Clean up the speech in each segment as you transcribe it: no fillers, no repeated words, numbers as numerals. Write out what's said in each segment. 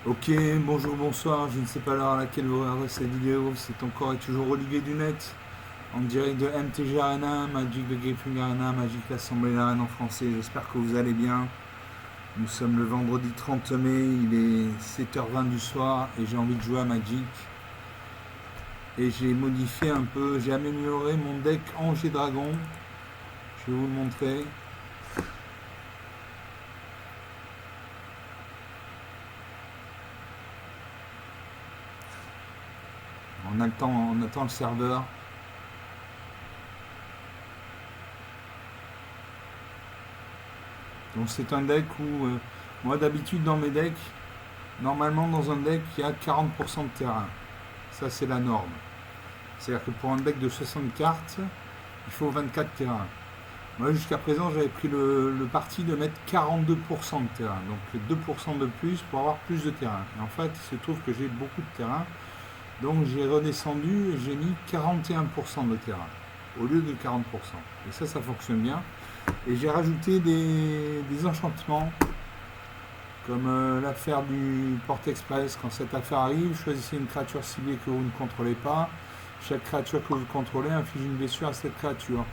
Ok, bonjour, bonsoir, je ne sais pas l'heure à laquelle vous regarderez cette vidéo, c'est encore et toujours Olivier Dunette, en direct de MTG Arena, Magic the Gathering Arena, Magic l'Assemblée d'Arène en français, j'espère que vous allez bien. Nous sommes le vendredi 30 mai, il est 7h20 du soir et j'ai envie de jouer à Magic. Et j'ai modifié un peu, j'ai amélioré mon deck Ange et Dragon, je vais vous le montrer. On attend le serveur. Donc c'est un deck où, moi d'habitude dans mes decks, normalement dans un deck il y a 40% de terrain. Ça c'est la norme. C'est-à-dire que pour un deck de 60 cartes, il faut 24 terrains. Moi jusqu'à présent j'avais pris le parti de mettre 42% de terrain. Donc 2% de plus pour avoir plus de terrain. Et en fait il se trouve que j'ai beaucoup de terrain. Donc j'ai redescendu et j'ai mis 41% de terrain au lieu de 40%. Et ça fonctionne bien. Et j'ai rajouté des enchantements, comme l'affaire du Porte-Express. Quand cette affaire arrive, choisissez une créature ciblée que vous ne contrôlez pas. Chaque créature que vous contrôlez inflige une blessure à cette créature.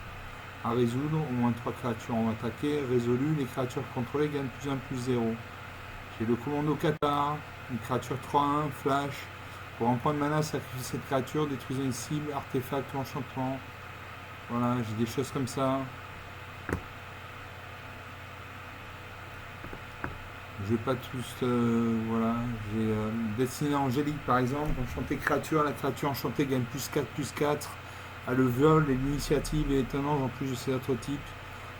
À résoudre, au moins 3 créatures ont attaqué. Résolu, les créatures contrôlées gagnent plus 1, plus 0. J'ai le commando Qatar, une créature 3-1, flash. Pour un point de mana, sacrifiez cette créature, détruisez une cible, artefact ou enchantement. Voilà, j'ai des choses comme ça. Je vais pas tous. Voilà. J'ai destiné angélique par exemple. Enchanté créature. La créature enchantée gagne plus 4, plus 4. A le vol et l'initiative et étonnant en plus de ses autres types.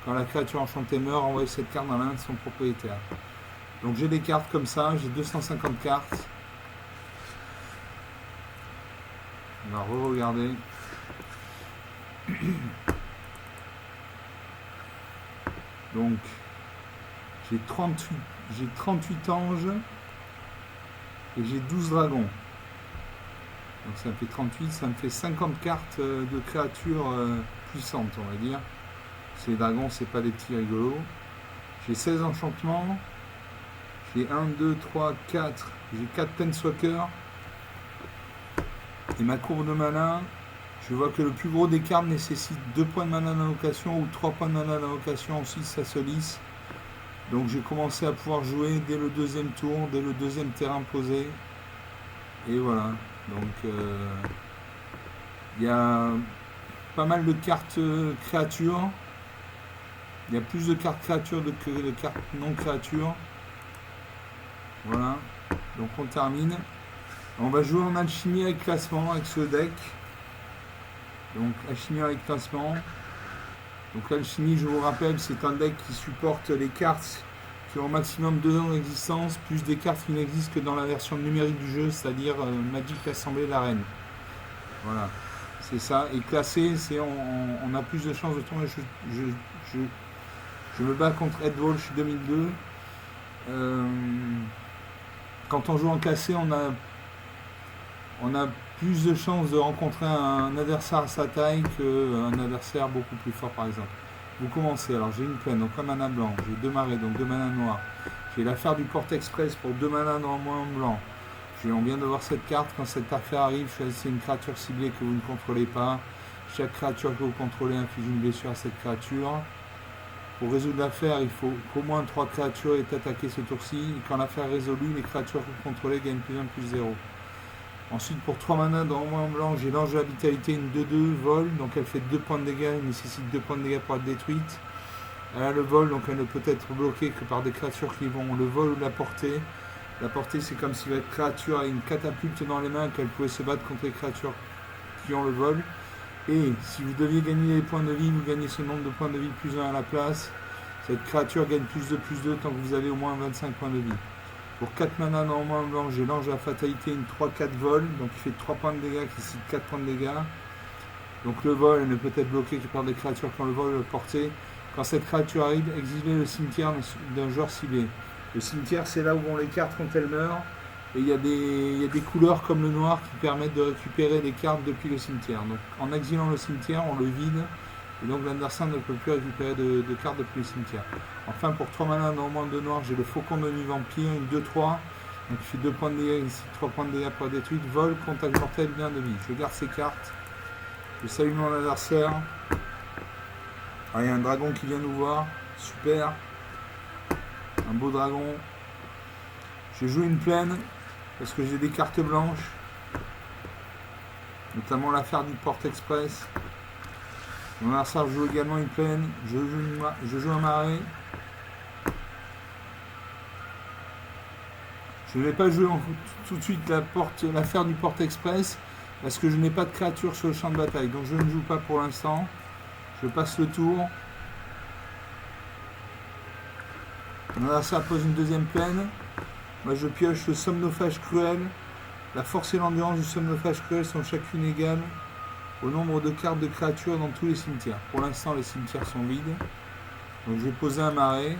Quand la créature enchantée meurt, envoyez cette carte dans l'un de son propriétaire. Donc j'ai des cartes comme ça. J'ai 250 cartes. On va re-regarder. Donc j'ai 38 anges et j'ai 12 dragons. Donc ça me fait 38, ça me fait 50 cartes de créatures puissantes, on va dire. Parce que les dragons, c'est pas des petits rigolos. J'ai 16 enchantements. J'ai 1, 2, 3, 4. J'ai 4 Planeswalkers. Et ma courbe de mana, je vois que le plus gros des cartes nécessite 2 points de mana d'invocation ou 3 points de mana d'invocation. Ensuite, ça se lisse. Donc j'ai commencé à pouvoir jouer dès le deuxième tour, dès le deuxième terrain posé. Et voilà. Donc il y a pas mal de cartes créatures. Il y a plus de cartes créatures que de cartes non créatures. Voilà. Donc on termine. On va jouer en alchimie avec classement avec ce deck. Donc alchimie avec classement. Donc l'alchimie, je vous rappelle, c'est un deck qui supporte les cartes qui ont au maximum 2 ans d'existence, plus des cartes qui n'existent que dans la version numérique du jeu, c'est-à-dire Magic l'Assemblée d'Arène. Voilà, c'est ça. Et classé, c'est on a plus de chances de tomber. Je me bats contre Ed Walsh 2002. Quand on joue en classé, on a plus de chances de rencontrer un adversaire à sa taille qu'un adversaire beaucoup plus fort, par exemple. Vous commencez, alors j'ai une plaine, donc un mana blanc, j'ai 2 marées, donc 2 mana noirs. J'ai l'affaire du Porte-Express pour 2 mana noir moins blanc. On vient de voir cette carte, quand cette affaire arrive, choisissez une créature ciblée que vous ne contrôlez pas. Chaque créature que vous contrôlez inflige une blessure à cette créature. Pour résoudre l'affaire, il faut qu'au moins 3 créatures aient attaqué ce tour-ci. Et quand l'affaire est résolue, les créatures que vous contrôlez gagnent plus 1, plus 0. Ensuite, pour 3 mana dans moins blanc, j'ai l'ange de la vitalité, une 2-2, vol, donc elle fait 2 points de dégâts, elle nécessite 2 points de dégâts pour être détruite. Elle a le vol, donc elle ne peut être bloquée que par des créatures qui vont le vol ou la portée. La portée, c'est comme si votre créature a une catapulte dans les mains, qu'elle pouvait se battre contre les créatures qui ont le vol. Et si vous deviez gagner les points de vie, vous gagnez ce nombre de points de vie plus 1 à la place. Cette créature gagne plus 2 tant que vous avez au moins 25 points de vie. Pour 4 mana dans le moins blanc, j'ai l'ange de la fatalité, une 3-4 vol, donc il fait 3 points de dégâts, qui cite 4 points de dégâts. Donc le vol ne peut être bloqué que par des créatures qui ont le vol porté. Quand cette créature arrive, exilez le cimetière d'un joueur ciblé. Le cimetière, c'est là où vont les cartes quand elles meurent. Et il y a des couleurs comme le noir qui permettent de récupérer les cartes depuis le cimetière. Donc en exilant le cimetière, on le vide. Et donc l'adversaire ne peut plus récupérer de cartes depuis le cimetière. Enfin, pour 3 mana, normalement de noir, j'ai le faucon de nuit vampire, une 2-3. Donc il fait 2 points de dégâts ici, 3 points de dégâts pour la détruite. Vol, contact mortel, bien de vie. Je garde ces cartes. Je salue mon adversaire. Ah, il y a un dragon qui vient nous voir. Super. Un beau dragon. Je joue une plaine parce que j'ai des cartes blanches. Notamment l'affaire du Porte Express. Mon adversaire joue également une plaine. Je joue un marais. Je ne vais pas jouer tout de suite l'affaire du Porte Express parce que je n'ai pas de créature sur le champ de bataille. Donc je ne joue pas pour l'instant. Je passe le tour. Mon adversaire pose une deuxième plaine. Moi je pioche le somnophage cruel. La force et l'endurance du somnophage cruel sont chacune égales au nombre de cartes de créatures dans tous les cimetières. Pour l'instant les cimetières sont vides. Donc je vais poser un marais.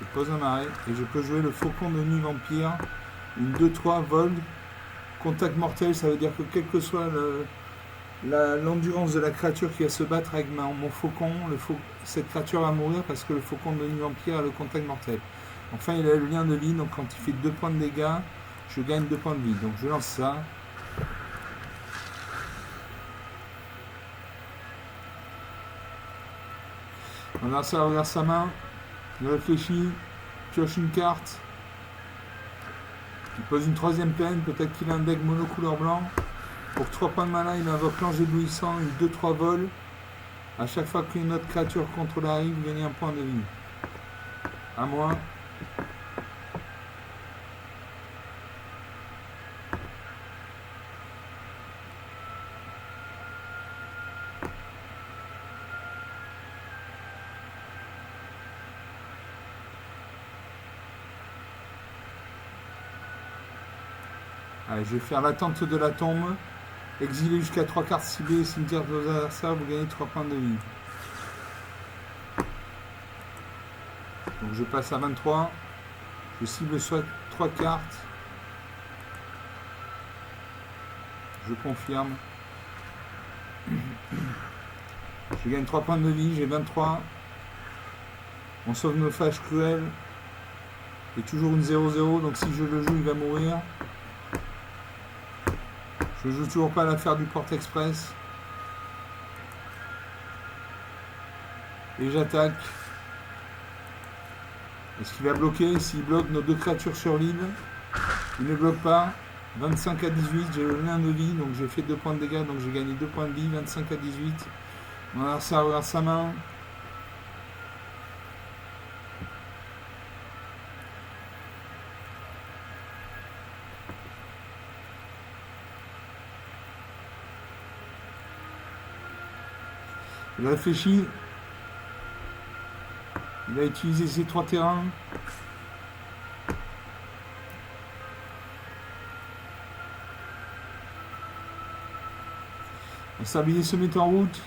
Je pose un marais et je peux jouer le faucon de nuit vampire. Une 2-3 vol. Contact mortel, ça veut dire que quelle que soit l'endurance de la créature qui va se battre avec mon faucon, cette créature va mourir parce que le faucon de nuit vampire a le contact mortel. Enfin il a le lien de vie, donc quand il fait 2 points de dégâts, je gagne 2 points de vie. Donc je lance ça. Mon adversaire regarde sa main. Il réfléchit, pioche une carte, il pose une troisième plaine, peut-être qu'il a un deck monocouleur blanc. Pour 3 points de mana, il invoque l'ange éblouissant, une 2-3 vol. À chaque fois qu'une autre créature contrôle arrive, vous gagnez un point de vie. À moi. Allez, je vais faire l'attente de la tombe. Exilé jusqu'à 3 cartes ciblées, cimetière de vos adversaires, vous gagnez 3 points de vie. Donc je passe à 23. Je cible soit 3 cartes. Je confirme. Je gagne 3 points de vie, j'ai 23. Mon somnophage cruel est toujours une 0-0, donc si je le joue, il va mourir. Je joue toujours pas l'affaire du Porte Express. Et j'attaque. Est-ce qu'il va bloquer? S'il bloque nos 2 créatures sur l'île, il ne bloque pas. 25 à 18, j'ai le lien de vie, donc j'ai fait 2 points de dégâts, donc j'ai gagné 2 points de vie. 25 à 18. Mon adversaire regarde sa main. Il réfléchit. Il a utilisé ses 3 terrains. Un sablier se met en route.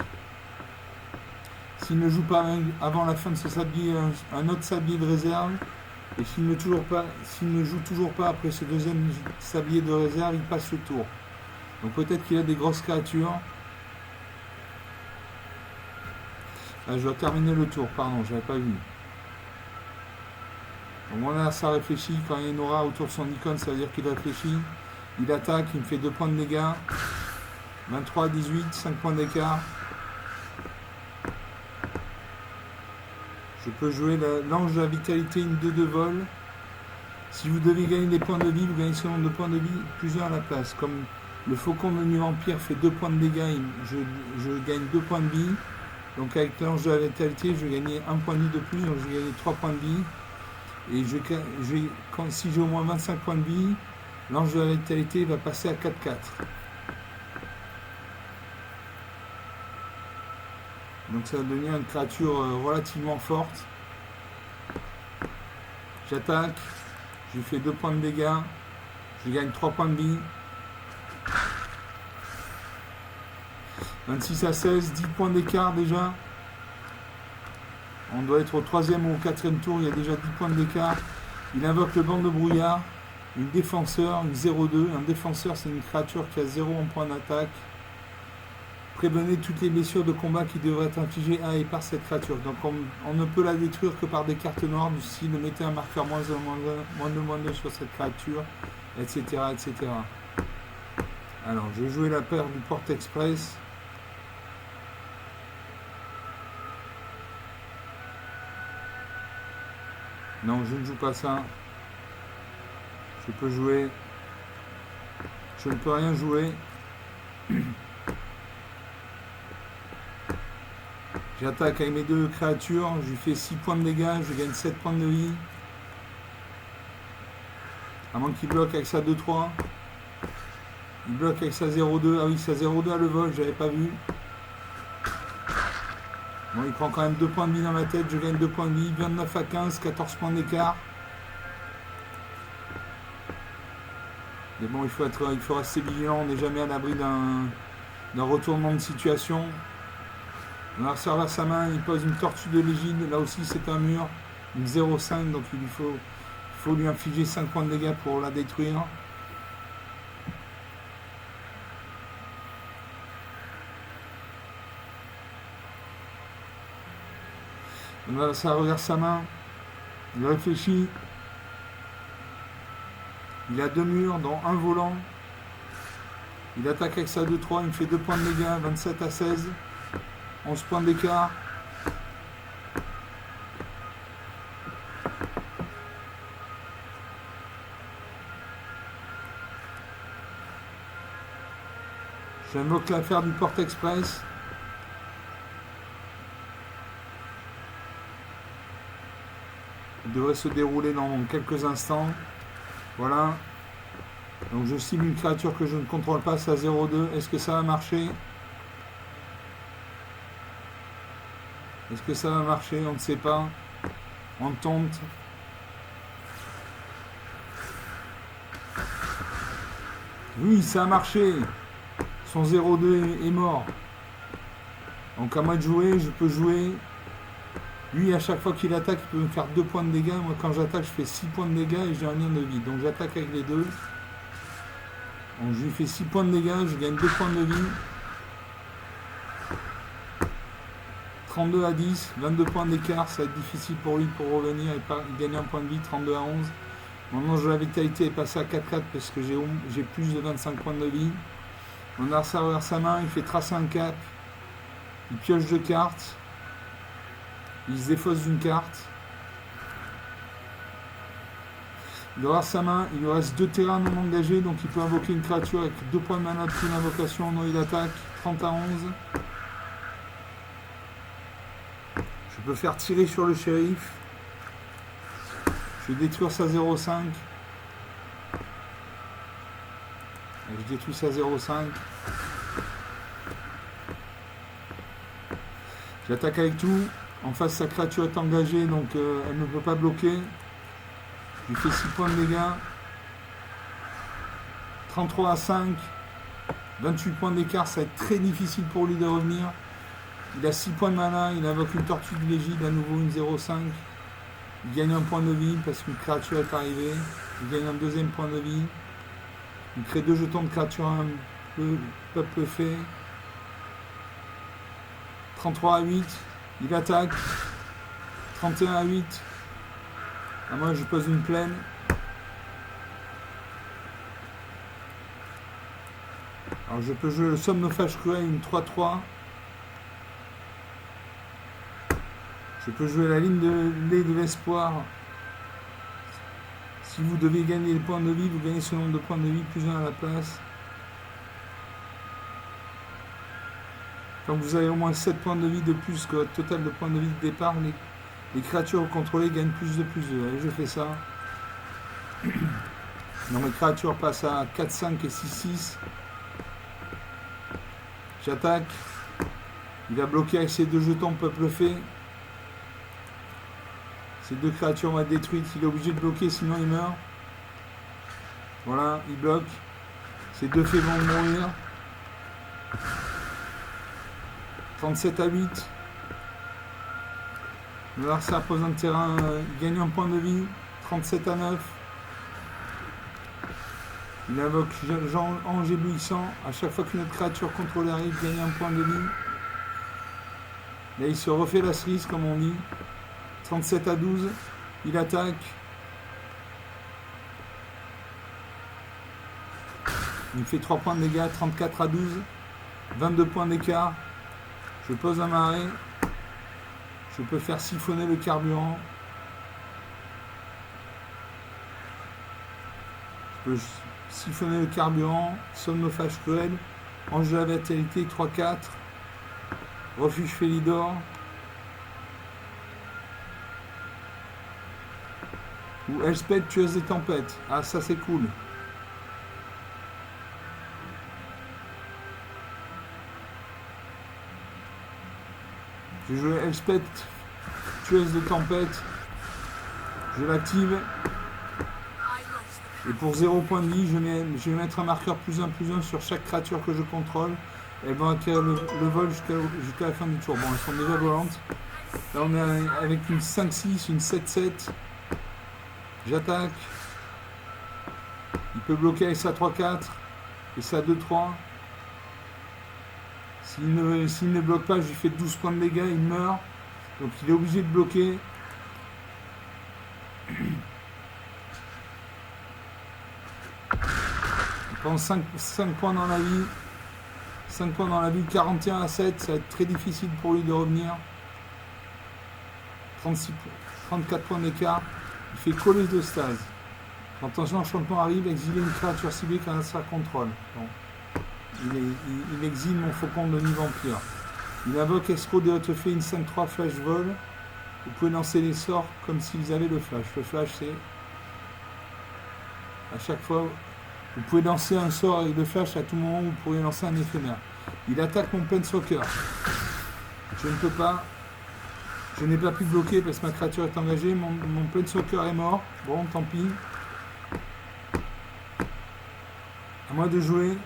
S'il ne joue pas avant la fin de ce sablier, un autre sablier de réserve. Et s'il ne joue toujours pas après ce deuxième sablier de réserve, il passe le tour. Donc peut-être qu'il a des grosses créatures. Ah, je dois terminer le tour, pardon, je n'avais pas vu. Donc mon adversaire réfléchit, quand il y a une aura autour de son icône, ça veut dire qu'il réfléchit. Il attaque, il me fait 2 points de dégâts. 23 à 18, 5 points d'écart. Je peux jouer l'ange de la vitalité, une 2 de vol. Si vous devez gagner des points de vie, vous gagnez seulement 2 points de vie, plusieurs à la place. Comme le faucon de nuit vampire fait 2 points de dégâts, je gagne 2 points de vie. Donc avec l'ange de la vitalité, je vais gagner 1 point de vie de plus, donc je vais gagner 3 points de vie. Et si j'ai au moins 25 points de vie, l'ange de la vitalité va passer à 4-4. Donc ça va devenir une créature relativement forte. J'attaque, je lui fais 2 points de dégâts, je gagne 3 points de vie. 26 à 16, 10 points d'écart déjà. On doit être au 3e ou au 4e tour, il y a déjà 10 points d'écart. Il invoque le banc de brouillard, une défenseur, une 0-2. Un défenseur, c'est une créature qui a 0 en point d'attaque. Prévenez toutes les blessures de combat qui devraient être infligées à et par cette créature. Donc on ne peut la détruire que par des cartes noires du style mettez un marqueur -2 sur cette créature, etc. etc. Alors je vais jouer la paire du Porte Express. Non, je ne joue pas ça. Je peux jouer. Je ne peux rien jouer. J'attaque avec mes deux créatures, je lui fais 6 points de dégâts, je gagne 7 points de vie. À moins qu'il bloque avec sa 2-3. Il bloque avec sa 0-2. Ah oui, sa 0-2 à le vol, j'avais pas vu. Bon, il prend quand même 2 points de vie dans ma tête, je gagne 2 points de vie. 29 à 15, 14 points d'écart. Mais bon, il faut rester vigilant, on n'est jamais à l'abri d'un retournement de situation. L'adversaire vers sa main, il pose une tortue de l'égide, là aussi c'est un mur, une 0,5, donc il faut lui infliger 5 points de dégâts pour la détruire. L'adversaire regarde sa main, il réfléchit, il a 2 murs, dont un volant, il attaque avec sa 2-3, il me fait 2 points de dégâts, 27 à 16. 11 points d'écart. J'invoque l'affaire du Porte Express. Il devrait se dérouler dans quelques instants. Voilà. Donc je cible une créature que je ne contrôle pas, c'est à 0,2. Est-ce que ça va marcher ? Est-ce que ça va marcher? On ne sait pas. On tente. Oui, ça a marché. Son 0,2 est mort. Donc à moi de jouer, je peux jouer. Lui, à chaque fois qu'il attaque, il peut me faire 2 points de dégâts. Moi, quand j'attaque, je fais 6 points de dégâts et j'ai un lien de vie. Donc j'attaque avec les deux. Donc je lui fais 6 points de dégâts, je gagne 2 points de vie. 32 à 10, 22 points d'écart, ça va être difficile pour lui pour revenir et gagner un point de vie, 32 à 11. Maintenant, la vitalité est passée à 4-4 parce que j'ai plus de 25 points de vie. Mon adversaire vers sa main, il fait tracer un cap, il pioche 2 cartes, il se défausse d'une carte. Il aura sa main, il lui reste 2 terrains non engagés, donc il peut invoquer une créature avec 2 points de mana de invocation, non il attaque, 30 à 11. Je peux faire tirer sur le shérif. Je vais détruire sa 0,5. Je détruis sa 0,5. J'attaque avec tout. En face, sa créature est engagée, donc elle ne peut pas bloquer. Je lui fais 6 points de dégâts. 33 à 5. 28 points d'écart, ça va être très difficile pour lui de revenir. Il a 6 points de mana, il invoque une tortue de l'égide, à nouveau une 0,5. Il gagne un point de vie parce qu'une créature est arrivée. Il gagne un deuxième point de vie. Il crée 2 jetons de créature un peu peuple fait. 33 à 8. Il attaque. 31 à 8. À moi, je pose une plaine. Alors, je peux jouer le somnophage cruel, une 3-3. Je peux jouer la ligne de lait de l'espoir. Si vous devez gagner les points de vie, vous gagnez ce nombre de points de vie, plus 1 à la place. Quand vous avez au moins 7 points de vie de plus que votre total de points de vie de départ, les créatures contrôlées gagnent plus de plus 2. Allez, je fais ça. Donc mes créatures passent à 4, 5 et 6, 6. J'attaque. Il va bloquer avec ses 2 jetons peuple fait. Ces 2 créatures vont être détruites. Il est obligé de bloquer, sinon il meurt. Voilà, il bloque. Ces 2 fées vont mourir. 37 à 8. L'adversaire pose un terrain, il gagne un point de vie. 37 à 9. Il invoque Ange éblouissant. À chaque fois qu'une autre créature contrôlée arrive, gagne un point de vie. Là, il se refait la cerise, comme on dit. 37 à 12. Il attaque. Il fait 3 points de dégâts. 34 à 12. 22 points d'écart. Je pose un marais. Je peux faire siphonner le carburant. Je peux siphonner le carburant. Somnophage cruel. Ange de la vitalité 3-4. Refuge Félidor. Ou Elspeth, tueuse des tempêtes. Ah, ça c'est cool. Je joue Elspeth, tueuse des tempêtes. Je l'active. Et pour 0 point de vie, je vais mettre un marqueur +1/+1 sur chaque créature que je contrôle. Elles vont acquérir le vol jusqu'à la fin du tour. Bon, elles sont déjà volantes. Là, on est avec une 5-6, une 7-7. J'attaque. Il peut bloquer avec sa 3-4 et sa 2-3. S'il ne bloque pas, je lui fais 12 points de dégâts, il meurt. Donc il est obligé de bloquer. Il prend 5 points dans la vie. 5 points dans la vie, 41 à 7, ça va être très difficile pour lui de revenir. 34 points d'écart. Il fait coller de stase. Quand un enchantement arrive, exiler une créature ciblée qu'un adversaire contrôle. Bon. Il exile mon faucon de nid vampire. Il invoque escroc de haute fée, une 5-3 flash vol. Vous pouvez lancer les sorts comme si vous avez le flash. Le flash, c'est à chaque fois. Vous pouvez lancer un sort avec le flash à tout moment où vous pourriez lancer un éphémère. Il attaque mon Planeswalker. Je ne peux pas. Je n'ai pas pu bloquer parce que ma créature est engagée. Mon Planeswalker est mort. Bon, tant pis. À moi de jouer.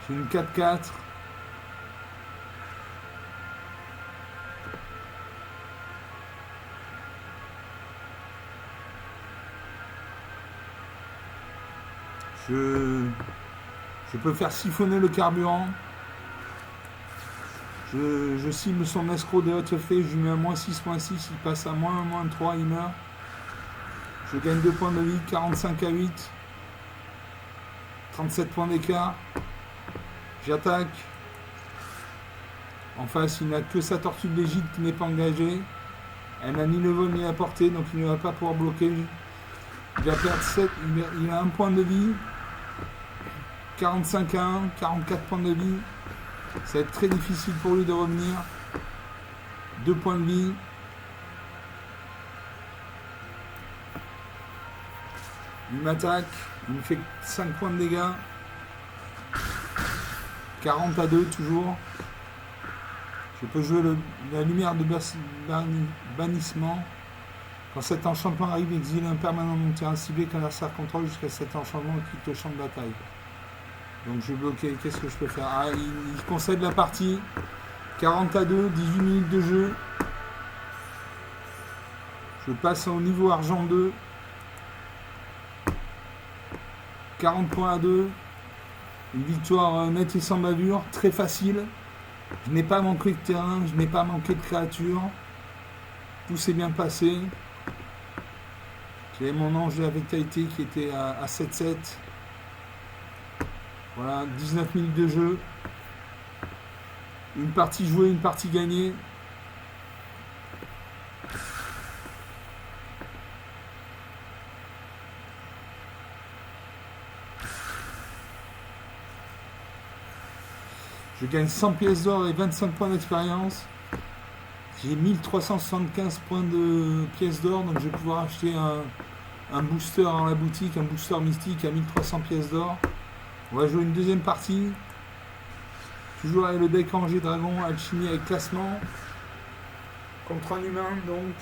J'ai une 4-4. Je peux faire siphonner le carburant. Je cible son escroc des hautes fées, je lui mets un -6, -6, il passe à -1, -3, il meurt. Je gagne 2 points de vie, 45 à 8. 37 points d'écart. J'attaque. En face, il n'a que sa tortue de l'Égypte qui n'est pas engagée. Elle n'a ni le vol ni la portée, donc il ne va pas pouvoir bloquer. Il va perdre 7, il a 1 point de vie. 45 à 1, 44 points de vie. Ça va être très difficile pour lui de revenir. 2 points de vie. Il m'attaque. Il me fait 5 points de dégâts. 40 à 2 toujours. Je peux jouer la lumière de bannissement. Quand cet enchantement arrive, exile un permanent de mon terrain ciblé qu'un adversaire contrôle jusqu'à cet enchantement quitte le champ de bataille. Donc je vais bloquer, qu'est-ce que je peux faire? Ah, il concède la partie. 40 à 2, 18 minutes de jeu. Je passe au niveau argent 2. 40 points à 2. Une victoire nette et sans bavure, très facile. Je n'ai pas manqué de terrain, je n'ai pas manqué de créatures. Tout s'est bien passé. J'avais mon ange de la vitalité qui était à 7-7. Voilà, 19 minutes de jeu. Une partie jouée, une partie gagnée. Je gagne 100 pièces d'or et 25 points d'expérience. J'ai 1375 points de pièces d'or, donc je vais pouvoir acheter un booster dans la boutique, un booster mystique à 1300 pièces d'or. On va jouer une deuxième partie. Toujours avec le deck Angers Dragon, Alchimie avec classement. Contre un humain, donc.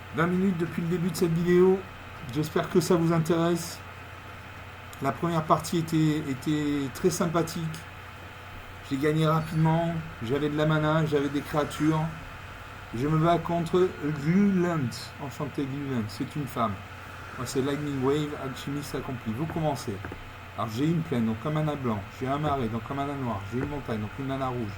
« 20 minutes depuis le début de cette vidéo. J'espère que ça vous intéresse. La première partie était très sympathique. J'ai gagné rapidement, j'avais de la mana, j'avais des créatures. Je me bats contre Glulant. Enchanté Glulant, c'est une femme. Moi c'est Lightning Wave, alchimiste accompli. Vous commencez. Alors j'ai une plaine, donc un mana blanc. J'ai un marais, donc un mana noir. J'ai une montagne, donc une mana rouge.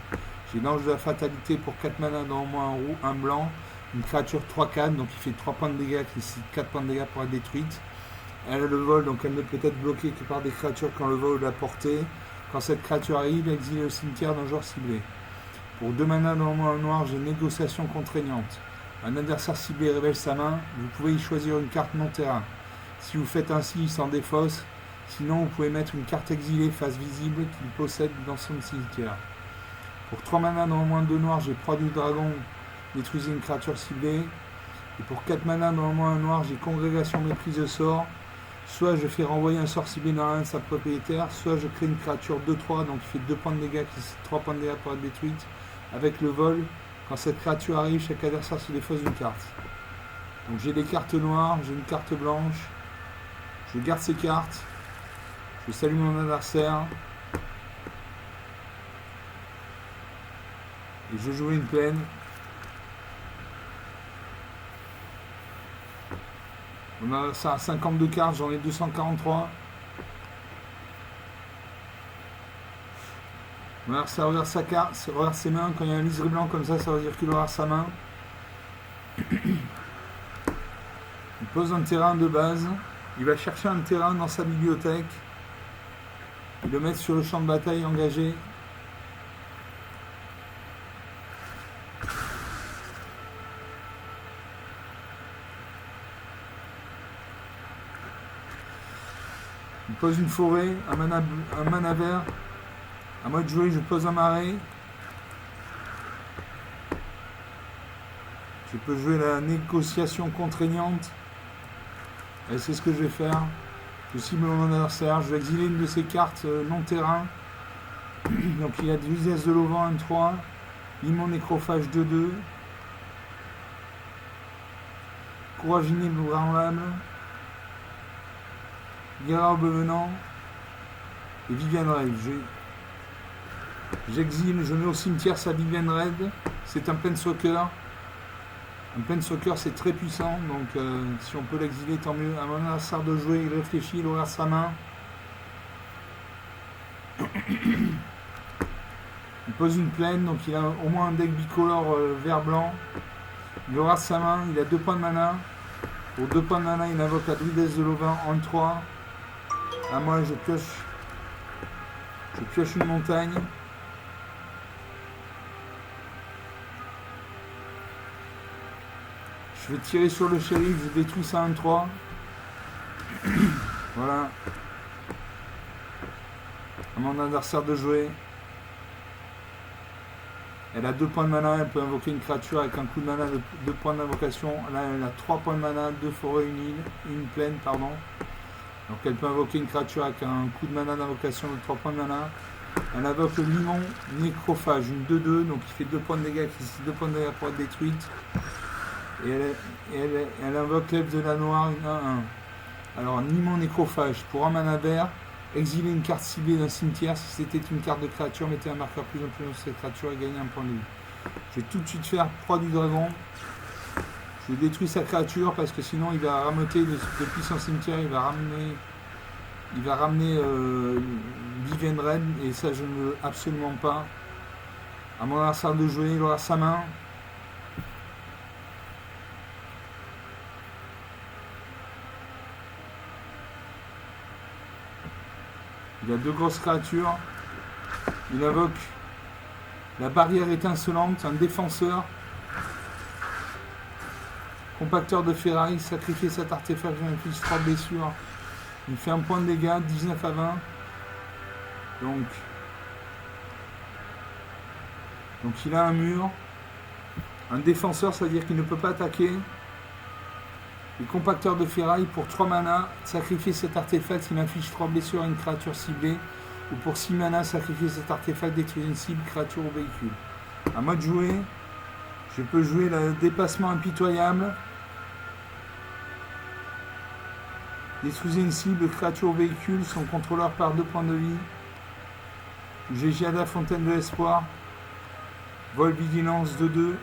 J'ai l'ange de la fatalité pour 4 mana dans au moins un blanc. Une créature 3-4, donc il fait 3 points de dégâts, qui nécessite 4 points de dégâts pour être détruite. Elle a le vol, donc elle ne peut être bloquée que par des créatures quand le vol l'a portée. Quand cette créature arrive, exilée au cimetière d'un joueur ciblé. Pour 2 mana dans le moins noir, j'ai négociation contraignante. Un adversaire ciblé révèle sa main, vous pouvez y choisir une carte non terrain. Si vous faites ainsi, il s'en défausse. Sinon, vous pouvez mettre une carte exilée face visible qu'il possède dans son cimetière. Pour 3 mana dans le moins 2 noir, j'ai Proie du Dragon, détruisez une créature ciblée. Et pour 4 mana dans le moins 1 noir, j'ai Congrégation Méprise de sort. Soit je fais renvoyer un sort ciblé dans l'un de sa propriétaire, soit je crée une créature 2-3, donc il fait 2 points de dégâts, qui 3 points de dégâts pour être détruite. Avec le vol, quand cette créature arrive, chaque adversaire se défausse d'une carte. Donc j'ai des cartes noires, j'ai une carte blanche. Je garde ces cartes. Je salue mon adversaire. Et je joue une plaine. On a ça à 52 cartes, j'en ai 243. Mon adversaire regarde sa carte, regarde ses mains. Quand il y a un liseré blanc comme ça veut dire qu'il aura sa main. Il pose un terrain de base. Il va chercher un terrain dans sa bibliothèque. Il le met sur le champ de bataille engagé. Il pose une forêt, un mana vert. À moi de jouer, je pose un marais. Je peux jouer la négociation contraignante. Et c'est ce que je vais faire. Je cible mon adversaire. Je vais exiler une de ses cartes non terrain. Donc il y a l'usage de l'auvent 1-3. Immon nécrophage 2-2. Courage inébranlable. Guerre venant. Et Viviane Rêve. J'exile, je mets au cimetière sa Viviane Red. C'est un Planeswalker. Un Planeswalker c'est très puissant, donc si on peut l'exiler tant mieux. À mon adversaire de jouer, il réfléchit, il regarde sa main. Il pose une plaine, donc il a au moins un deck bicolore vert-blanc. Il regarde sa main, il a 2 points de mana. Pour 2 points de mana, il invoque la Druidesse de l'auvent en 3. À moi, je pioche une montagne. Je vais tirer sur le shérif, je détruis ça 1-3. Voilà. À mon adversaire de jouer. Elle a 2 points de mana, elle peut invoquer une créature avec un coup de mana de 2 points d'invocation. Là, elle a 3 points de mana, 2 forêts, une plaine, pardon. Donc elle peut invoquer une créature avec un coup de mana d'invocation de 3 points de mana. Elle invoque le Nimon Nécrophage, une 2-2, donc il fait 2 points de dégâts, qui 2 points de dégâts pour être détruite. Et elle invoque l'elfe de la noire, une 1-1. Alors, Nimon Nécrophage, pour un mana vert, exiler une carte ciblée d'un cimetière. Si c'était une carte de créature, mettez un marqueur plus en plus sur cette créature et gagnez un point de vie. Je vais tout de suite faire Proie du Dragon. Je détruis sa créature parce que sinon il va rameuter depuis son cimetière, il va ramener Viviane Red et ça je ne veux absolument pas. À mon adversaire de jouer, il aura sa main. Il a 2 grosses créatures. Il invoque la barrière étincelante, un défenseur. Compacteur de ferraille, sacrifier cet artefact, il inflige 3 blessures. Il fait un point de dégâts, 19 à 20. Donc il a un mur. Un défenseur, ça veut dire qu'il ne peut pas attaquer. Le compacteur de ferraille pour 3 mana, sacrifier cet artefact, il inflige 3 blessures à une créature ciblée. Ou pour 6 mana, sacrifier cet artefact, détruire une cible, créature ou véhicule. À moi de jouer. Je peux jouer le dépassement impitoyable. Détruisez une cible, créature ou véhicule, son contrôleur perd 2 points de vie. J'ai Giada Fontaine de l'Espoir. Vol Vigilance 2-2.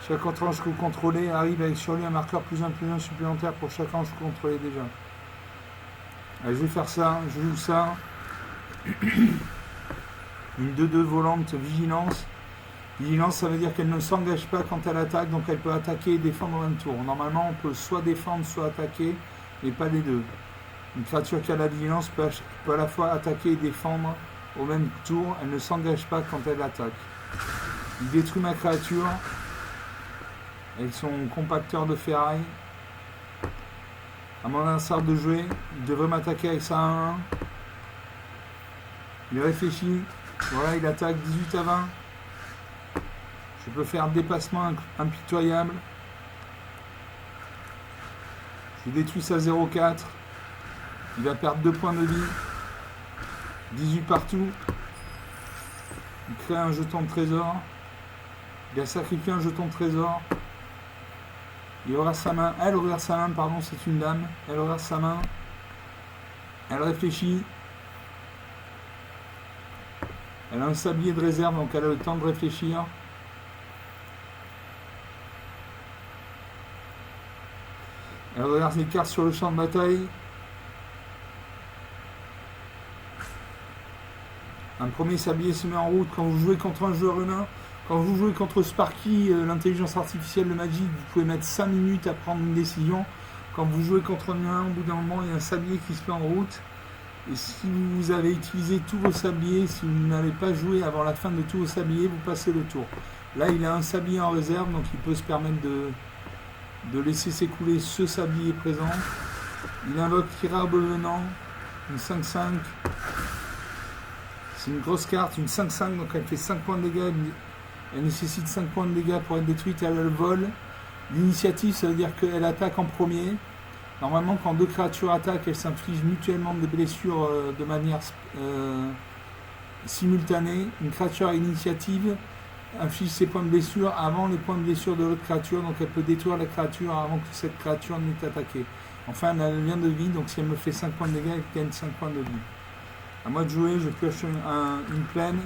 Chaque ange que vous contrôlez arrive avec sur lui un marqueur +1/+1 supplémentaire pour chaque ange que vous contrôlez déjà. Allez, je vais faire ça, je joue ça. Une 2-2 volante vigilance. Vigilance, ça veut dire qu'elle ne s'engage pas quand elle attaque, donc elle peut attaquer et défendre en même tour. Normalement, on peut soit défendre, soit attaquer, mais pas les deux. Une créature qui a la vigilance peut à la fois attaquer et défendre au même tour. Elle ne s'engage pas quand elle attaque. Il détruit ma créature avec son compacteur de ferraille. À mon adversaire de jouer, il devrait m'attaquer avec ça 1-1. Il réfléchit. Voilà, il attaque 18-20. Je peux faire dépassement impitoyable. Je détruis sa 0-4. Il va perdre 2 points de vie. 18 partout. Il crée un jeton de trésor. Il a sacrifié un jeton de trésor. Il regarde sa main. Elle regarde sa main, pardon, c'est une dame. Elle regarde sa main. Elle réfléchit. Elle a un sablier de réserve, donc elle a le temps de réfléchir. Elle regarde les cartes sur le champ de bataille. Un premier sablier se met en route quand vous jouez contre un joueur humain. Quand vous jouez contre Sparky, l'intelligence artificielle de Magic, vous pouvez mettre 5 minutes à prendre une décision. Quand vous jouez contre un humain, au bout d'un moment, il y a un sablier qui se met en route. Et si vous avez utilisé tous vos sabliers, si vous n'avez pas joué avant la fin de tous vos sabliers, vous passez le tour. Là, il a un sablier en réserve, donc il peut se permettre de laisser s'écouler ce sablier présent. Il invoque Kirabo venant, une 5-5. C'est une grosse carte, une 5-5, donc elle fait 5 points de dégâts. Elle nécessite 5 points de dégâts pour être détruite, elle a le vol. L'initiative, ça veut dire qu'elle attaque en premier. Normalement, quand deux créatures attaquent, elles s'infligent mutuellement des blessures de manière simultanée. Une créature à initiative inflige ses points de blessure avant les points de blessure de l'autre créature, donc elle peut détruire la créature avant que cette créature n'ait attaqué. Enfin, elle a le lien de vie, donc si elle me fait 5 points de dégâts, elle gagne 5 points de vie. À moi de jouer, je pioche une plaine.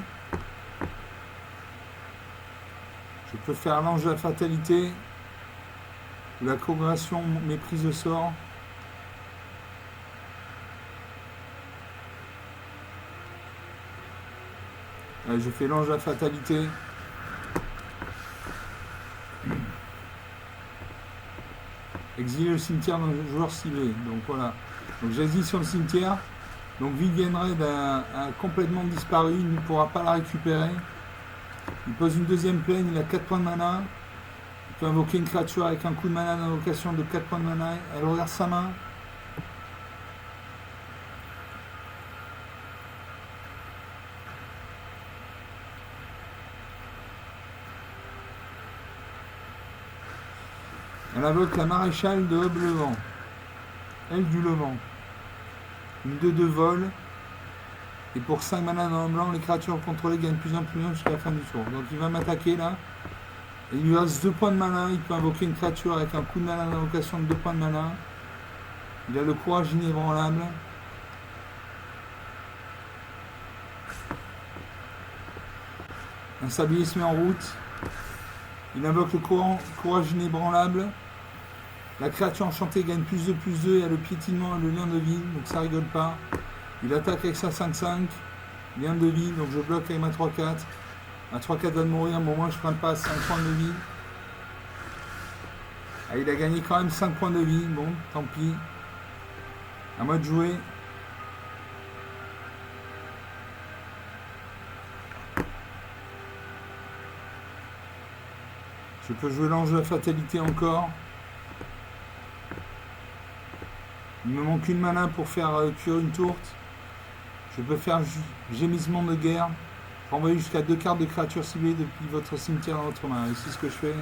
Je peux faire l'ange de la fatalité, ou la congrégation méprise de sort. Allez, je fais l'ange de la fatalité. Exiler le cimetière d'un joueur ciblé. Donc voilà. Donc j'exile sur le cimetière. Donc Vivienne Red a complètement disparu. Il ne pourra pas la récupérer. Il pose une deuxième plaine. Il a 4 points de mana. Il peut invoquer une créature avec un coup de mana d'invocation de 4 points de mana. Elle regarde sa main. Elle invoque la maréchale de Aube-Levant. Elle du Levant. Une 2-2 vol. Et pour 5 mana dans le blanc, les créatures contrôlées gagnent +1/+1 jusqu'à la fin du tour. Donc il va m'attaquer là. Et il lui reste 2 points de mana. Il peut invoquer une créature avec un coup de mana d'invocation de 2 points de mana. Il a le courage inébranlable. Un sablier se met en route. Il invoque le courage inébranlable. La créature enchantée gagne +2/+2 et a le piétinement et le lien de vie, donc ça rigole pas. Il attaque avec sa 5-5, lien de vie, donc je bloque avec ma 3-4. Ma 3-4 va de mourir, mais au moins je prends pas 5 points de vie. Ah, il a gagné quand même 5 points de vie, bon, tant pis. À moi de jouer. Je peux jouer l'ange de la fatalité encore. Il me manque une mana pour faire cuire une tourte. Je peux faire gémissement de guerre. Renvoyer jusqu'à 2 cartes de créatures ciblées depuis votre cimetière dans votre main. Et c'est ce que je fais.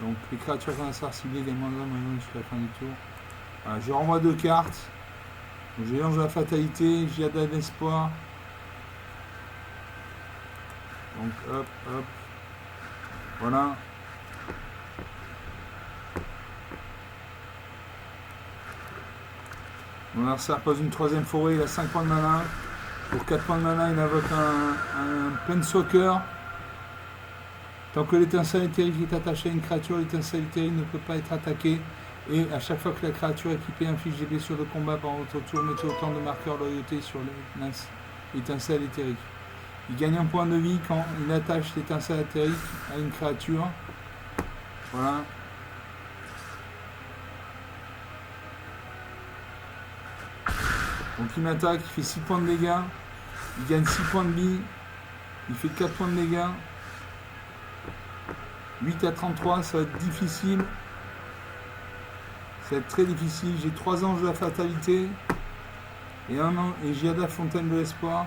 Donc les créatures qui sont ciblées gagnent -1/-1 jusqu'à la fin du tour. Voilà, je renvoie 2 cartes. J'ai l'ange de la fatalité, Giada d'espoir. Donc hop, hop. Voilà. Mon adversaire pose une 3ème forêt, il a 5 points de mana. Pour 4 points de mana, il invoque un Planeswalker. Tant que l'étincelle éthérique est attachée à une créature, l'étincelle éthérique ne peut pas être attaquée. Et à chaque fois que la créature équipée inflige des blessures de combat pendant votre tour, mettez autant de marqueurs loyauté sur l'étincelle éthérique. Il gagne un point de vie quand il attache l'étincelle éthérique à une créature. Voilà. Donc il m'attaque, il fait 6 points de dégâts. Il gagne 6 points de vie. Il fait 4 points de dégâts. 8 à 33, ça va être difficile. Ça va être très difficile. J'ai 3 anges de la fatalité. Et un an. Et Giada Fontaine de l'espoir.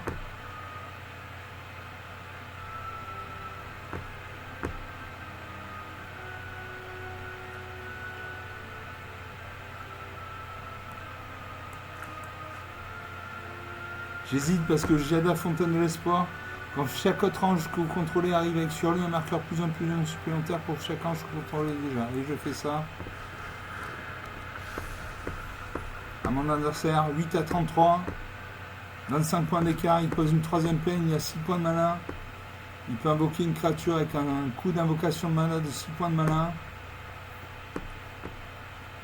J'hésite parce que Giada Fontaine de l'espoir, quand chaque autre ange que vous contrôlez arrive avec sur lui un marqueur plus un supplémentaire pour chaque ange que vous contrôlez déjà. Et je fais ça. À mon adversaire, 8 à 33. 25 points d'écart, il pose une troisième plaine, il a 6 points de mana. Il peut invoquer une créature avec un coup d'invocation de mana de 6 points de mana.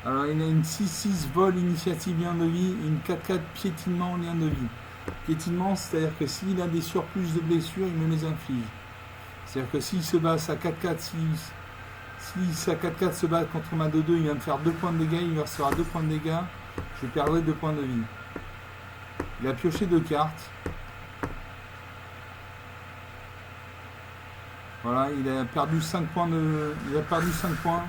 Alors il a une 6-6 vol initiative lien de vie et une 4-4 piétinement lien de vie. Piétinement, c'est-à-dire que s'il a des surplus de blessures, il me les inflige. C'est-à-dire que s'il se bat sa 4-4, si sa 4-4 se bat contre ma 2-2, il va me faire 2 points de dégâts, il me restera 2 points de dégâts, je perdrai 2 points de vie. Il a pioché 2 cartes. Voilà, il a perdu 5 points de. Il a perdu 5 points.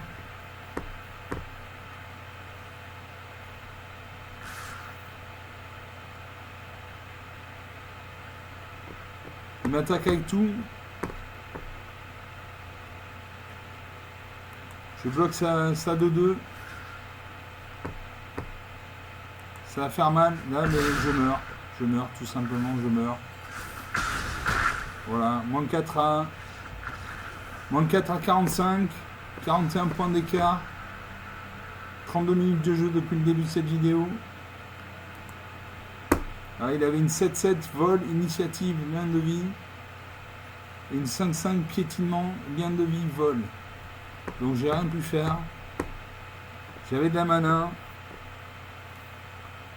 Il m'attaque avec tout. Je bloque sa 2-2. Ça va faire mal. Là, mais je meurs. Je meurs, tout simplement, je meurs. Voilà, moins 4 à 45. 41 points d'écart. 32 minutes de jeu depuis le début de cette vidéo. Alors, il avait une 7-7 vol, initiative, lien de vie. Et une 5-5 piétinement, lien de vie, vol. Donc j'ai rien pu faire. J'avais de la mana.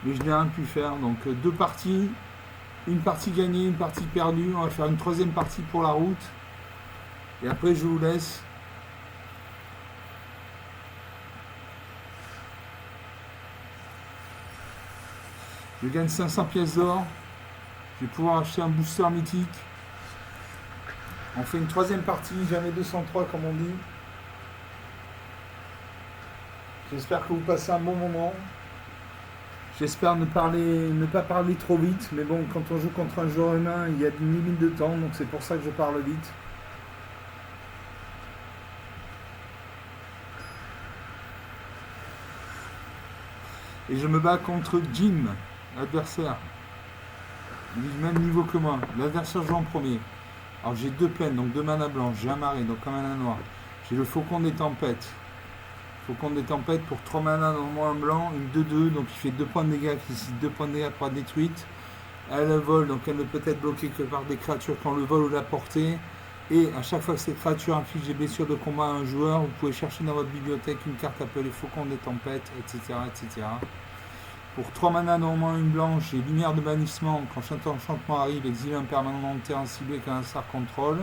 Mais je n'ai rien pu faire. Donc 2 parties. Une partie gagnée, une partie perdue. On va faire une troisième partie pour la route. Et après je vous laisse. Je gagne 500 pièces d'or. Je vais pouvoir acheter un booster mythique. On fait une troisième partie, jamais 203 comme on dit. J'espère que vous passez un bon moment. J'espère ne pas parler trop vite. Mais bon, quand on joue contre un joueur humain, il y a une limite de temps. Donc c'est pour ça que je parle vite. Et je me bats contre Jim, l'adversaire. Il est du même niveau que moi. L'adversaire joue en premier. Alors j'ai 2 plaines, donc 2 mana blancs. J'ai un marais, donc un mana noir. J'ai le faucon des tempêtes. Faucon des tempêtes pour 3 mana, normalement un blanc, une 2-2, donc il fait 2 points de dégâts, qui ici 2 points de dégâts pour la détruite. Elle vole, donc elle ne peut être bloquée que par des créatures qui ont le vol ou la portée. Et à chaque fois que cette créature inflige des blessures de combat à un joueur, vous pouvez chercher dans votre bibliothèque une carte appelée Faucon des tempêtes, etc. etc. Pour 3 mana, normalement une blanche, j'ai lumière de bannissement. Quand cet enchantement arrive, exilez un permanent de terrain ciblé qu'un assar contrôle.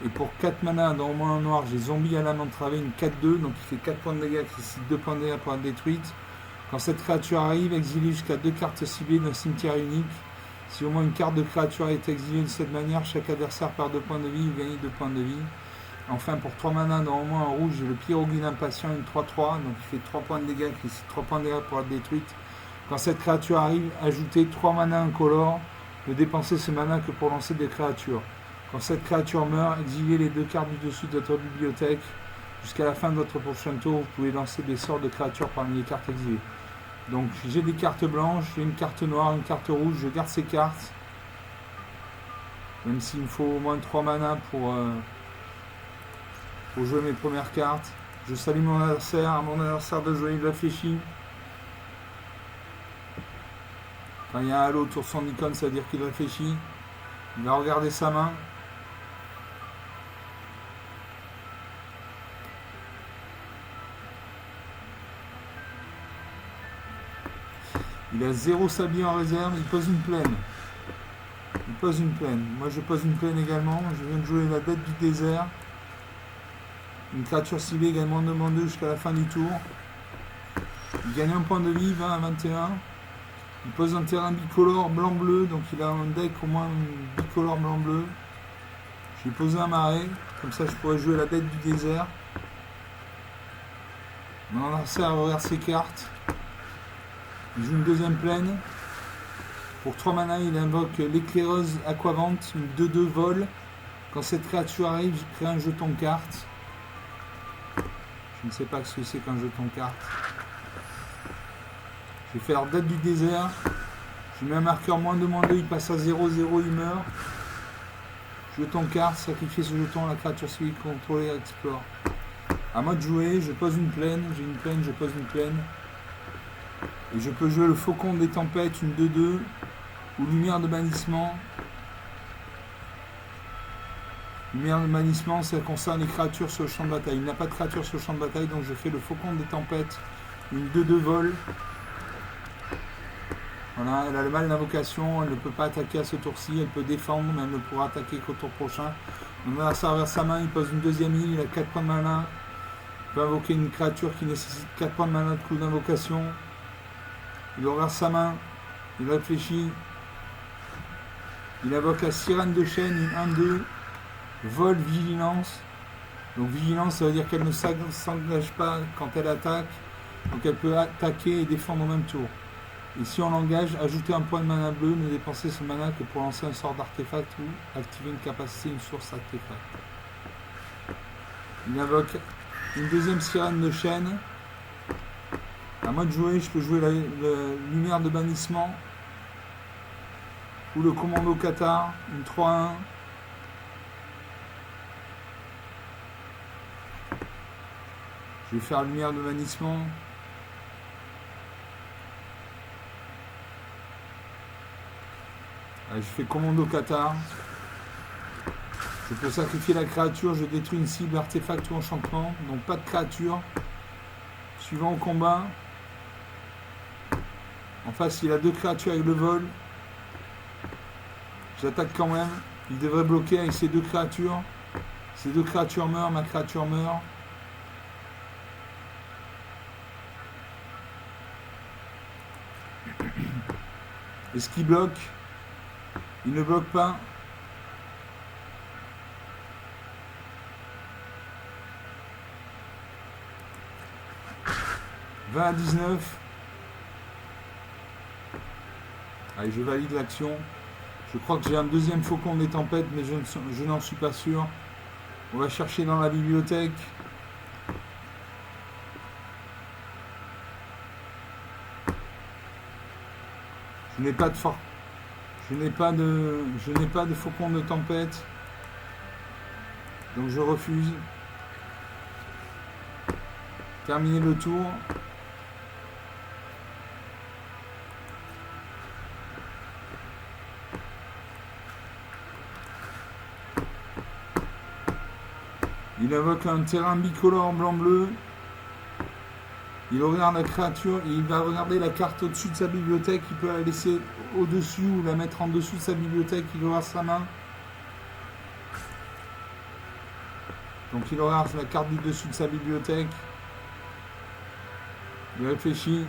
Et pour 4 mana, normalement un noir, j'ai zombie à l'âme entravée, une 4-2, donc il fait 4 points de dégâts, qui ici 2 points de dégâts pour la détruite. Quand cette créature arrive, exilez jusqu'à 2 cartes ciblées d'un cimetière unique. Si au moins une carte de créature est exilée de cette manière, chaque adversaire perd 2 points de vie ou gagne 2 points de vie. Enfin, pour 3 mana, normalement en rouge, j'ai le Pyroguide impatient, une 3-3, donc il fait 3 points de dégâts, qui ici 3 points de dégâts pour la détruite. Quand cette créature arrive, ajoutez 3 mana incolores, ne dépensez ce mana que pour lancer des créatures. Quand cette créature meurt, exilez les 2 cartes du dessus de votre bibliothèque. Jusqu'à la fin de votre prochain tour, vous pouvez lancer des sorts de créatures parmi les cartes exilées. Donc j'ai des cartes blanches, j'ai une carte noire, une carte rouge, je garde ces cartes. Même s'il me faut au moins 3 mana pour jouer mes premières cartes. Je salue mon adversaire, à mon adversaire de jouer, il a fléchi. Quand il y a un halo autour de son icône, ça veut dire qu'il réfléchit. Il va regarder sa main. Il a 0 sablier en réserve, il pose une plaine. Il pose une plaine. Moi je pose une plaine également. Je viens de jouer la bête du désert. Une créature ciblée également demandée jusqu'à la fin du tour. Il gagne un point de vie, 20 à 21. Il pose un terrain bicolore blanc-bleu, donc il a un deck au moins bicolore blanc-bleu. Je vais poser un marais, comme ça je pourrais jouer la bête du désert. Mon adversaire regarde ses cartes. Il joue une deuxième plaine. Pour 3 mana, il invoque l'éclaireuse aquavante, une 2-2 vol. Quand cette créature arrive, je crée un jeton carte. Je ne sais pas ce que c'est qu'un jeton carte. Je vais faire date du désert. Je mets un marqueur moins demandé, il passe à 0-0, il meurt. Jeton carte, sacrifier ce jeton à la créature civique contrôlée, explore. À moi de jouer, je pose une plaine, j'ai une plaine, je pose une plaine. Et je peux jouer le faucon des tempêtes, une 2-2, ou lumière de bannissement. Lumière de bannissement, ça concerne les créatures sur le champ de bataille. Il n'a pas de créature sur le champ de bataille, donc je fais le faucon des tempêtes, une 2-2 vol. Voilà, elle a le mal d'invocation, elle ne peut pas attaquer à ce tour-ci, elle peut défendre, mais elle ne pourra attaquer qu'au tour prochain. Mon adversaire vers sa main, il pose une deuxième île, il a 4 points de mana. Il peut invoquer une créature qui nécessite 4 points de mana de coup d'invocation. Il regarde sa main, il réfléchit. Il invoque la sirène de chêne, une 1-2, vol, vigilance. Donc vigilance, ça veut dire qu'elle ne s'engage pas quand elle attaque. Donc elle peut attaquer et défendre au même tour. Et si on l'engage, ajouter un point de mana bleu, ne dépenser ce mana que pour lancer un sort d'artefact ou activer une capacité, une source artefact. Il invoque une deuxième sirène de chêne. À moi de jouer, je peux jouer la lumière de bannissement ou le commando Qatar, une 3-1. Je vais faire lumière de bannissement. Je fais commando Qatar. Je peux sacrifier la créature, je détruis une cible, artefact ou enchantement. Donc pas de créature. Suivant au combat. En face, il a 2 créatures avec le vol. J'attaque quand même. Il devrait bloquer avec ces 2 créatures. Ces 2 créatures meurent, ma créature meurt. Est-ce qu'il bloque? Il ne bloque pas. « 20 à 19. » Allez, je valide l'action. Je crois que j'ai un deuxième faucon des tempêtes, mais je n'en suis pas sûr. On va chercher dans la bibliothèque. Je n'ai pas de fort. Je n'ai pas de faucon de tempête. Donc je refuse. Terminer le tour. Il invoque un terrain bicolore blanc-bleu. Il regarde la créature et il va regarder la carte au-dessus de sa bibliothèque. Il peut la laisser au-dessus ou la mettre en dessous de sa bibliothèque. Il regarde sa main. Donc il regarde la carte du dessus de sa bibliothèque. Il réfléchit.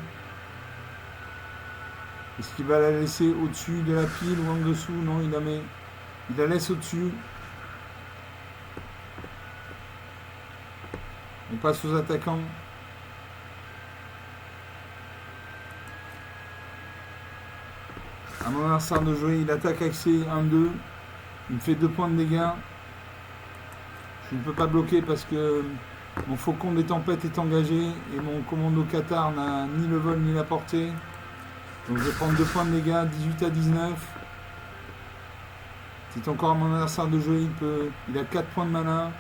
Est-ce qu'il va la laisser au-dessus de la pile ou en dessous? Non, il la laisse au-dessus. On passe aux attaquants. À mon adversaire de jouer, il attaque avec ses 1-2. Il me fait 2 points de dégâts. Je ne peux pas bloquer parce que mon faucon des tempêtes est engagé et mon commando Qatar n'a ni le vol ni la portée. Donc je vais prendre 2 points de dégâts, 18 à 19. C'est encore à mon adversaire de jouer, il a 4 points de mana.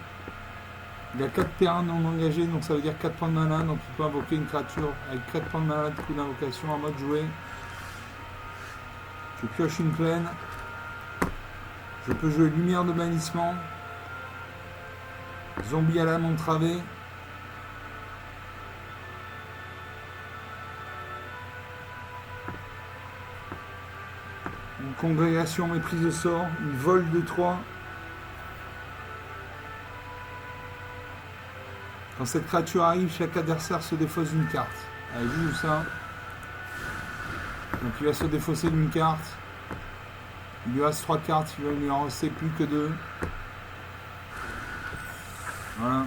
Il a 4 terrains non engagés, donc ça veut dire 4 points de mana. Donc il peut invoquer une créature avec 4 points de mana de coup d'invocation à mode jouer. Je pioche une plaine. Je peux jouer lumière de bannissement. Zombie à l'âme entravée. Une congrégation méprise de sort. Une vol de 3. Quand cette créature arrive, chaque adversaire se défausse d'une carte. Allez, je joue ça. Donc il va se défausser d'une carte. Il lui reste 3 cartes, il va lui en rester plus que 2. Voilà.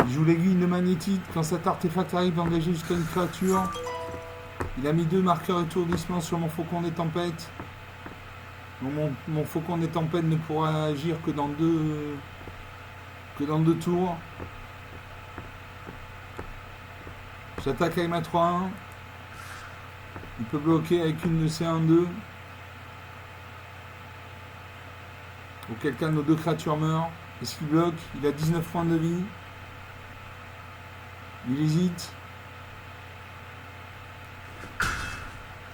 Il joue l'aiguille de magnétite. Quand cet artefact arrive, engagé jusqu'à une créature. Il a mis 2 marqueurs étourdissement sur mon faucon des tempêtes. Donc mon faucon des tempêtes ne pourra agir que dans 2 tours. J'attaque avec ma 3-1. Il peut bloquer avec une de ses 1-2. Auquel cas nos 2 créatures meurent. Est-ce qu'il bloque? Il a 19 points de vie. Il hésite.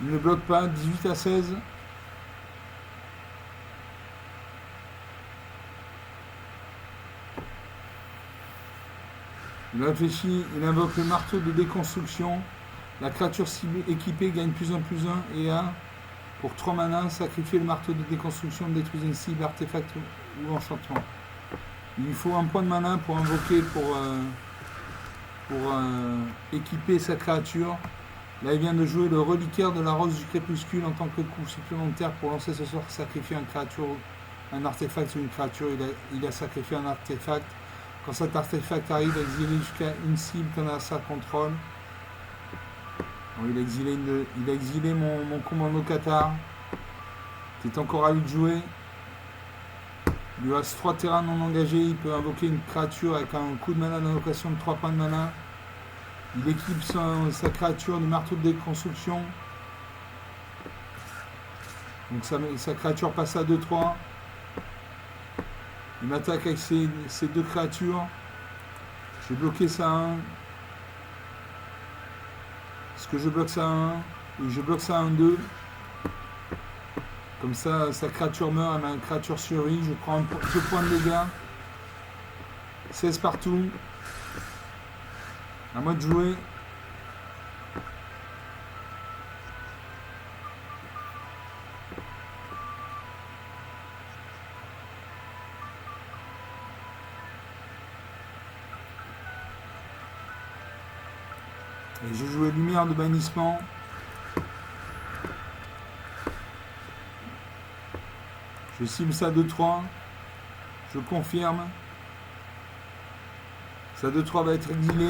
Il ne bloque pas. 18 à 16. Il réfléchit, il invoque le marteau de déconstruction. La créature cible équipée gagne plus 1 et 1. Pour 3 manas, sacrifier le marteau de déconstruction, détruire une cible, artefact ou enchantement. Il lui faut 1 point de mana pour invoquer, pour équiper sa créature. Là, il vient de jouer le reliquaire de la rose du crépuscule en tant que coup supplémentaire pour lancer ce sort, sacrifier une créature, un artefact ou une créature. Il a sacrifié un artefact. Quand cet artefact arrive, exilé jusqu'à une cible qu'un adversaire contrôle. Bon, il a exilé mon commando Qatar. C'est encore à lui de jouer. Il lui reste 3 terrains non engagés. Il peut invoquer une créature avec un coup de mana d'invocation de 3 points de mana. Il équipe sa créature du marteau de déconstruction. Donc sa créature passe à 2-3. Il m'attaque avec ces 2 créatures. Je vais bloquer ça à 1. Est-ce que je bloque ça à 1? Oui, je bloque ça à 1-2. Comme ça, sa créature meurt, ma créature survit. Je prends 2 points de dégâts. 16 partout. À moi de jouer. Et je jouais lumière de bannissement. Je cible ça 2-3. Je confirme. Ça 2-3 va être exilé.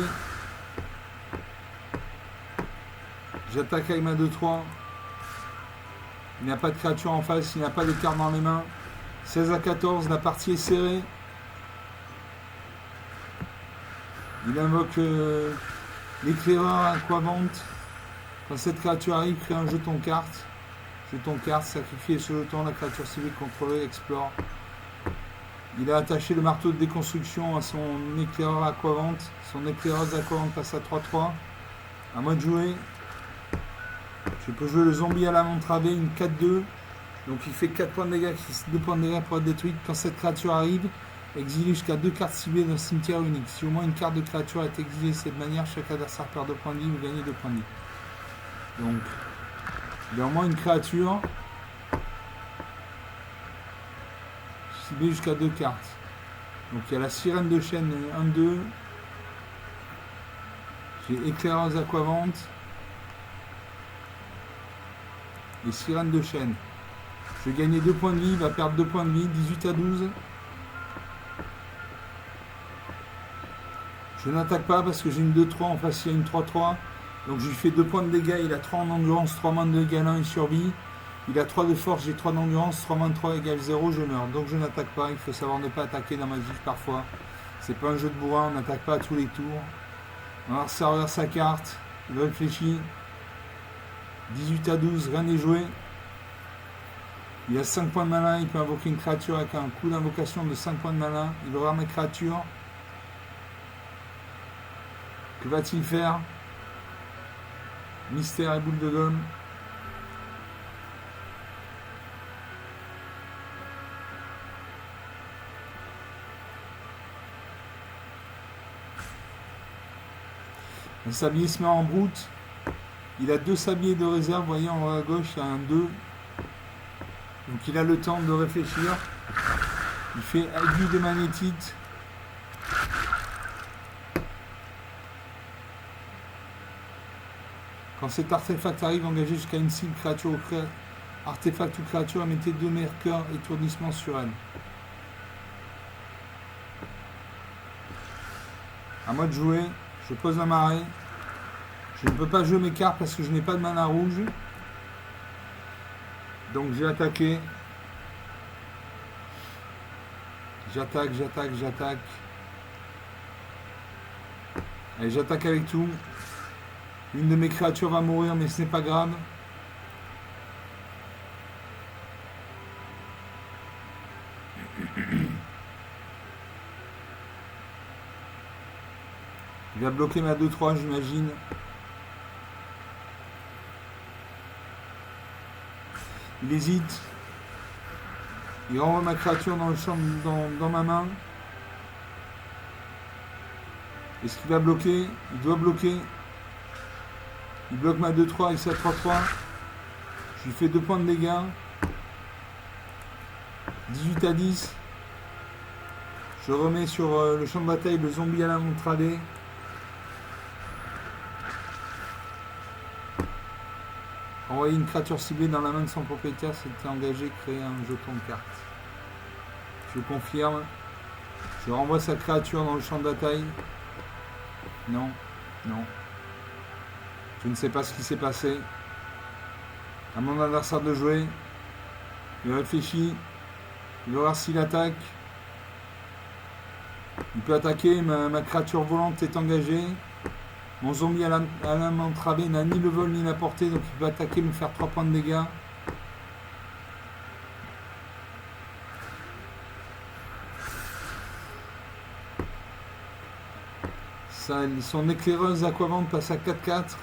J'attaque avec ma 2-3. Il n'y a pas de créature en face, il n'y a pas de carte dans les mains. 16 à 14, la partie est serrée. Il invoque l'éclaireur aquavante. Quand cette créature arrive, crée un jeton carte. Jeton carte, sacrifier ce jeton, la créature civile contrôlée explore. Il a attaché le marteau de déconstruction à son éclaireur aquavante. Son éclaireuse aquavante passe à 3-3. À moi de jouer. Je peux jouer le zombie à l'âme entravée, une 4-2. Donc il fait 4 points de dégâts, 2 points de dégâts pour être détruite. Quand cette créature arrive, exilez jusqu'à 2 cartes ciblées d'un cimetière unique. Si au moins une carte de créature est exilée de cette manière, chaque adversaire perd 2 points de vie ou gagne 2 points de vie. Donc, il y a au moins une créature ciblée jusqu'à 2 cartes. Donc il y a la sirène de chêne 1-2. J'ai éclaireuse aquavante. Et sirène de chêne. Je vais gagner 2 points de vie, il va perdre 2 points de vie, 18 à 12. Je n'attaque pas parce que j'ai une 2-3, en face il y a une 3-3. Donc je lui fais 2 points de dégâts, il a 3 en endurance, 3 moins de dégâts, il survit. Il a 3 de force, j'ai 3 d'endurance, 3 moins de 3 égale 0, je meurs. Donc je n'attaque pas, il faut savoir ne pas attaquer dans ma vie parfois. C'est pas un jeu de bourrin, on n'attaque pas à tous les tours. Alors ça regarde sa carte, il réfléchit. 18 à 12, rien n'est joué. Il a 5 points de mana, il peut invoquer une créature avec un coup d'invocation de 5 points de mana. Il aura mes créatures. Que va-t-il faire? Mystère et boule de gomme. Un sablier se met en route. Il a 2 sabliers de réserve. Vous voyez en haut à gauche, il y a un 2. Donc il a le temps de réfléchir. Il fait aiguille de magnétite. Quand cet artefact arrive, engagez jusqu'à une cible, créature ou artefact ou créature, émettez 2 marqueurs étourdissement sur elle. À moi de jouer. Je pose la marée. Je ne peux pas jouer mes cartes parce que je n'ai pas de mana rouge. Donc j'ai attaqué. J'attaque. Allez, j'attaque avec tout. Une de mes créatures va mourir, mais ce n'est pas grave. Il va bloquer ma 2-3, j'imagine. Il hésite. Il renvoie ma créature dans le champ, dans ma main. Est-ce qu'il va bloquer? Il doit bloquer. Il bloque ma 2-3 avec sa 3-3. Je lui fais 2 points de dégâts. 18 à 10. Je remets sur le champ de bataille le zombie à la montre travée. Envoyer une créature ciblée dans la main de son propriétaire, c'était engagé, créer un jeton de carte. Je confirme. Je renvoie sa créature dans le champ de bataille. Non. Je ne sais pas ce qui s'est passé. À mon adversaire de jouer. Il réfléchit. Il va voir s'il attaque. Il peut attaquer. Ma créature volante est engagée. Mon zombie à la main entravée n'a ni le vol ni la portée. Donc il peut attaquer, me faire 3 points de dégâts. Son éclaireuse aquavante passe à 4-4.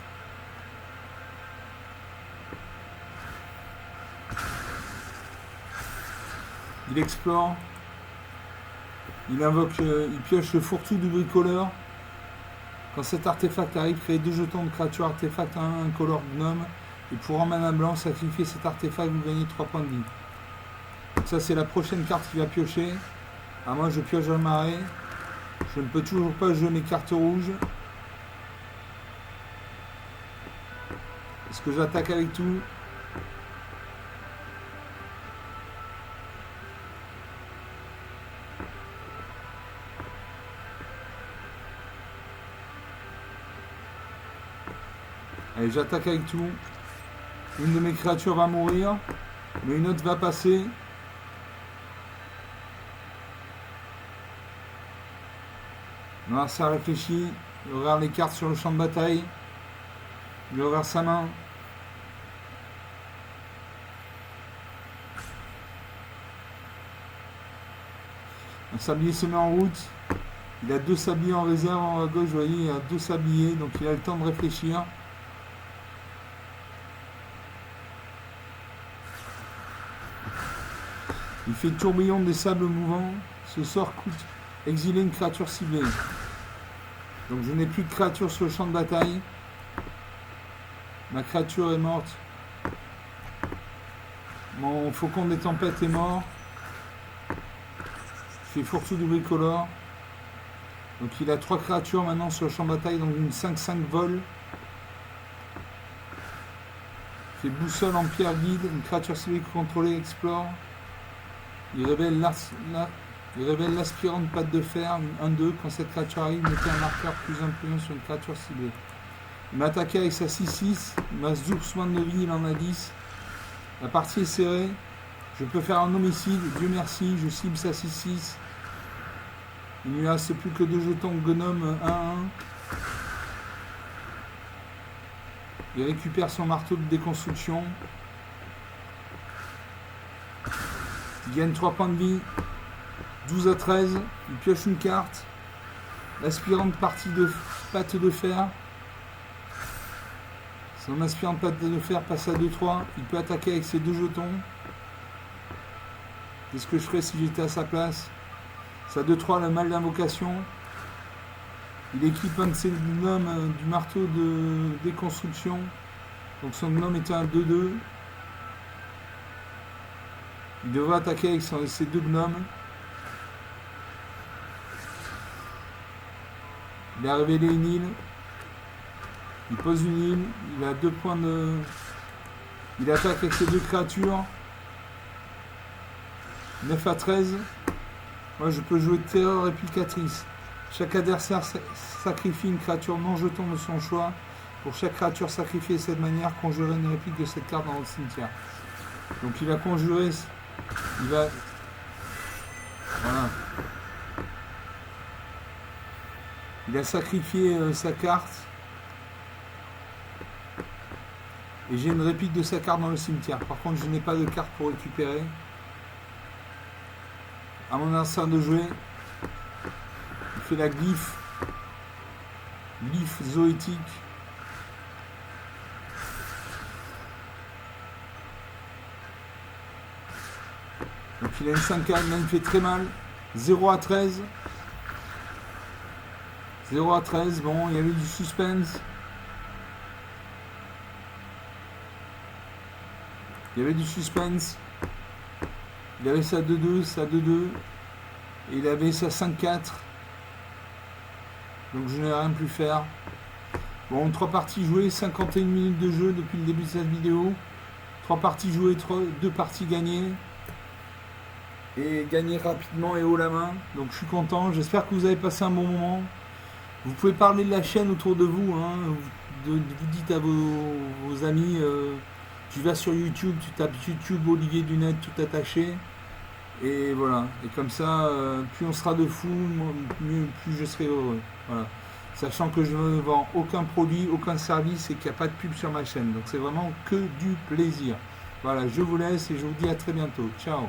Il explore. Il invoque, il pioche le fourre-tout du bricoleur. Quand cet artefact arrive, créez 2 jetons de créature artefact, un incolore gnome. Et pour en mana blanc, sacrifier cet artefact, vous gagnez 3 points de vie. Donc ça, c'est la prochaine carte qu'il va piocher. Ah, moi, je pioche dans le marais. Je ne peux toujours pas jouer mes cartes rouges. Est-ce que j'attaque avec tout? Allez, j'attaque avec tout. Une de mes créatures va mourir, mais une autre va passer. Non, ça réfléchit. Il regarde les cartes sur le champ de bataille. Il regarde sa main. Un sablier se met en route. Il a 2 sabliers en réserve en gauche. Vous voyez, il a 2 sabliers. Donc il a le temps de réfléchir. Il fait tourbillon des sables mouvants. Ce sort coûte exiler une créature ciblée. Donc je n'ai plus de créature sur le champ de bataille. Ma créature est morte. Mon faucon des tempêtes est mort. Je fais fourre-tout du bricoleur. Donc il a 3 créatures maintenant sur le champ de bataille. Donc une 5-5 vol. Il fait boussole en pierre guide. Une créature ciblée contrôlée explore. Il révèle l'aspirante patte de fer, 1-2. Quand cette créature arrive, mettez un marqueur plus influent sur une créature ciblée. Il m'a attaqué avec sa 6-6. Il m'a 12 points de vie, il en a 10. La partie est serrée. Je peux faire un homicide. Dieu merci, je cible sa 6-6. Il ne lui reste plus que 2 jetons gnome 1-1. Il récupère son marteau de déconstruction. Il gagne 3 points de vie. 12 à 13. Il pioche une carte. L'aspirante partie de patte de fer. Son aspirante patte de fer passe à 2-3. Il peut attaquer avec ses 2 jetons. Qu'est-ce que je ferais si j'étais à sa place? Ça 2-3, le mal d'invocation. Il équipe un de ses gnomes du marteau de déconstruction. Donc son gnome était un 2-2. Il devrait attaquer avec ses 2 gnomes. Il a révélé une île. Il pose une île. Il a 2 points de... Il attaque avec ses 2 créatures. 9 à 13. Moi je peux jouer terreur réplicatrice. Chaque adversaire sacrifie une créature non jeton de son choix. Pour chaque créature sacrifiée de cette manière, conjurer une réplique de cette carte dans le cimetière. Donc il a conjuré. Il va... Voilà. Il a sacrifié sa carte. Et j'ai une réplique de sa carte dans le cimetière. Par contre, je n'ai pas de carte pour récupérer. À mon adversaire de jouer, il fait la glyphe zoétique. Donc il a une 5 là, il me fait très mal. 0 à 13. 0 à 13, bon, il y avait du suspense. Il y avait du suspense. Il avait sa 2-2, sa 2-2. Et il avait sa 5-4. Donc je n'ai rien pu faire. Bon, 3 parties jouées, 51 minutes de jeu depuis le début de cette vidéo. 3 parties jouées, 2 parties gagnées. Et gagnées rapidement et haut la main. Donc je suis content. J'espère que vous avez passé un bon moment. Vous pouvez parler de la chaîne autour de vous. Hein. Vous dites à vos amis... tu vas sur YouTube, tu tapes YouTube Olivier Dunette tout attaché. Et voilà. Et comme ça, plus on sera de fous, mieux, plus je serai heureux. Voilà. Sachant que je ne vends aucun produit, aucun service et qu'il n'y a pas de pub sur ma chaîne. Donc c'est vraiment que du plaisir. Voilà, je vous laisse et je vous dis à très bientôt. Ciao.